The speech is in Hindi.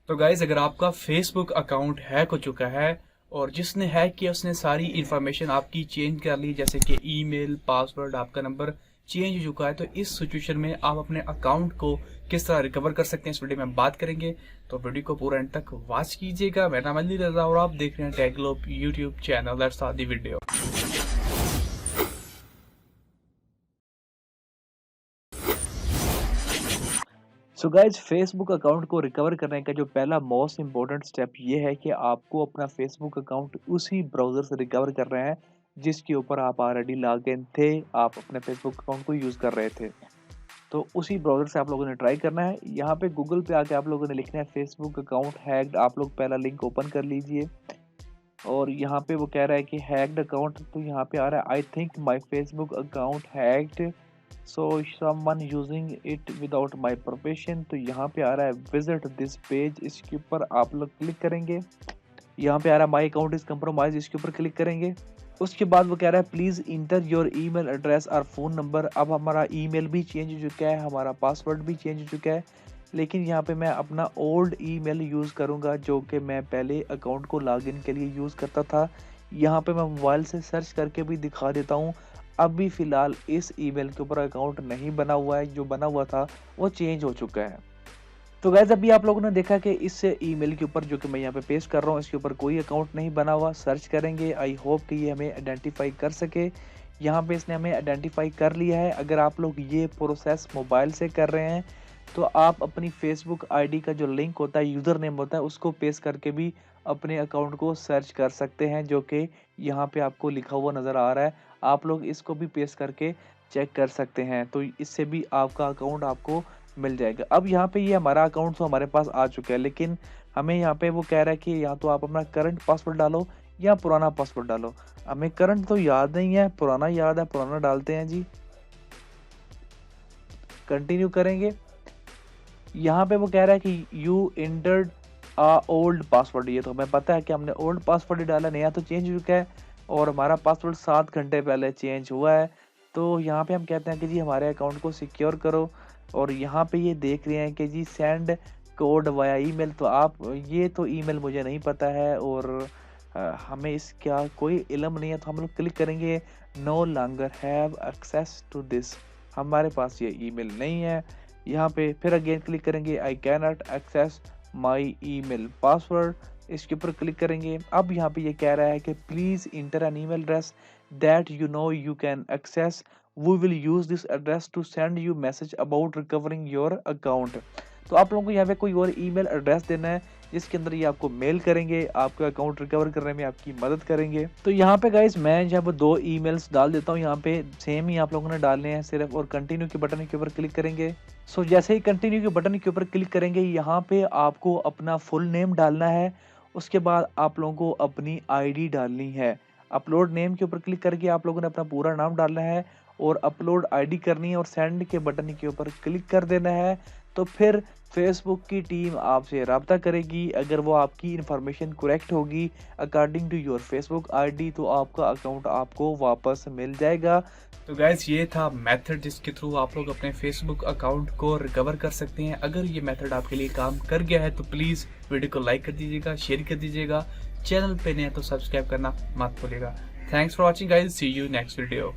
तो गाइज अगर आपका फेसबुक अकाउंट हैक हो चुका है और जिसने हैक किया उसने सारी इन्फॉर्मेशन आपकी चेंज कर ली, जैसे कि ईमेल, पासवर्ड, आपका नंबर चेंज हो चुका है, तो इस सिचुएशन में आप अपने अकाउंट को किस तरह रिकवर कर सकते हैं इस वीडियो में हम बात करेंगे। तो वीडियो को पूरा एंड तक वॉच कीजिएगा। मेरा नाम अली रजा और आप देख रहे हैं Tech Globe YouTube channel. Let's start the video. So guys Facebook account को रिकवर करने का जो पहला मोस्ट इम्पोर्टेंट स्टेप ये है कि आपको अपना फेसबुक अकाउंट उसी ब्राउज़र से रिकवर कर रहे हैं जिसके ऊपर आप ऑलरेडी लॉग इन थे, आप अपने फेसबुक अकाउंट को यूज़ कर रहे थे। तो उसी ब्राउज़र से आप लोगों ने ट्राई करना है। यहाँ पे गूगल पे आके आप लोगों ने लिखना है फेसबुक अकाउंट हैक्ड। आप लोग पहला लिंक ओपन कर लीजिए और यहाँ पे वो कह रहा है कि हैक्ड अकाउंट, तो यहाँ पे आ रहा है I think my Facebook account hacked, so someone using it without my permission. तो यहाँ पे आ रहा है विजिट दिस पेज, इसके ऊपर आप लोग क्लिक करेंगे। यहाँ पे आ रहा है माय अकाउंट इज कंप्रोमाइज, इसके ऊपर क्लिक करेंगे। उसके बाद वो कह रहा है please inter your email address और फोन नंबर। अब हमारा ईमेल भी चेंज हो चुका है, हमारा पासवर्ड भी चेंज हो चुका है, लेकिन यहाँ पे मैं अपना ओल्ड ईमेल यूज़ करूँगा जो कि मैं पहले अकाउंट को लॉगिन के लिए यूज़ करता था। यहाँ पे मैं मोबाइल से सर्च करके भी दिखा देता हूँ। अभी फ़िलहाल इस ईमेल के ऊपर अकाउंट नहीं बना हुआ है, जो बना हुआ था वो चेंज हो चुका है। तो गाइज़ अभी आप लोगों ने देखा कि इस ईमेल के ऊपर जो कि मैं यहाँ पे पेस्ट कर रहा हूँ, इसके ऊपर कोई अकाउंट नहीं बना हुआ। सर्च करेंगे, आई होप कि ये हमें आइडेंटिफाई कर सके। यहाँ पे इसने हमें आइडेंटिफाई कर लिया है। अगर आप लोग ये प्रोसेस मोबाइल से कर रहे हैं तो आप अपनी फेसबुक आईडी का जो लिंक होता है, यूज़र नेम होता है, उसको पेस्ट करके भी अपने अकाउंट को सर्च कर सकते हैं, जो कि यहाँ पे आपको लिखा हुआ नज़र आ रहा है। आप लोग इसको भी पेस्ट करके चेक कर सकते हैं, तो इससे भी आपका अकाउंट आपको मिल जाएगा। अब यहाँ पे ये हमारा अकाउंट तो हमारे पास आ चुका है, लेकिन हमें यहाँ पे वो कह रहा है कि या तो आप अपना करंट पासवर्ड डालो या पुराना पासवर्ड डालो। हमें करंट तो याद नहीं है, पुराना याद है, पुराना डालते हैं जी। कंटिन्यू करेंगे। यहाँ पे वो कह रहा है कि यू इंटर्ड ओल्ड पासवर्ड। ये तो हमें पता है कि हमने ओल्ड पासवर्ड ही डाला, नया तो चेंज हो चुका है और हमारा पासवर्ड 7 घंटे पहले चेंज हुआ है। तो यहाँ पे हम कहते हैं कि जी हमारे अकाउंट को सिक्योर करो, और यहाँ पे ये देख रहे हैं कि जी सेंड कोड वाया ईमेल। तो आप ये तो ईमेल मुझे नहीं पता है और हमें इसका कोई इल्म नहीं है, तो हम लोग क्लिक करेंगे no longer have access to this. हमारे पास ये ईमेल नहीं है। यहाँ पे फिर अगेन क्लिक करेंगे I can not access my email password, इसके ऊपर क्लिक करेंगे। अब यहाँ पे ये कह रहा है कि please enter an email address that you know you can access, we will use this address to send you message about recovering your account. तो आप लोगों को यहाँ पे कोई और ईमेल एड्रेस देना है जिसके अंदर ये आपको मेल करेंगे, आपका अकाउंट रिकवर करने में आपकी मदद करेंगे। तो यहाँ पे गाइस मैं जब 2 ईमेल्स डाल देता हूँ, यहाँ पे सेम ही आप लोगों ने डालने हैं सिर्फ, और कंटिन्यू के बटन के ऊपर क्लिक करेंगे। सो जैसे ही कंटिन्यू के बटन के ऊपर क्लिक करेंगे, यहाँ पे आपको अपना फुल नेम डालना है। उसके बाद आप लोगों को अपनी आईडी डालनी है। अपलोड नेम के ऊपर क्लिक करके आप लोगों ने अपना पूरा नाम डालना है और अपलोड आईडी करनी है और सेंड के बटन के ऊपर क्लिक कर देना है। तो फिर फेसबुक की टीम आपसे रब्ता करेगी। अगर वो आपकी इन्फॉर्मेशन करेक्ट होगी according to your Facebook ID, तो आपका अकाउंट आपको वापस मिल जाएगा। तो गाइज ये था मेथड जिसके थ्रू आप लोग अपने फेसबुक अकाउंट को रिकवर कर सकते हैं। अगर ये मेथड आपके लिए काम कर गया है तो प्लीज़ वीडियो को लाइक कर दीजिएगा, शेयर कर दीजिएगा। चैनल पे नए हैं तो सब्सक्राइब करना मत भूलिएगा। Thanks for watching guys, see you next video.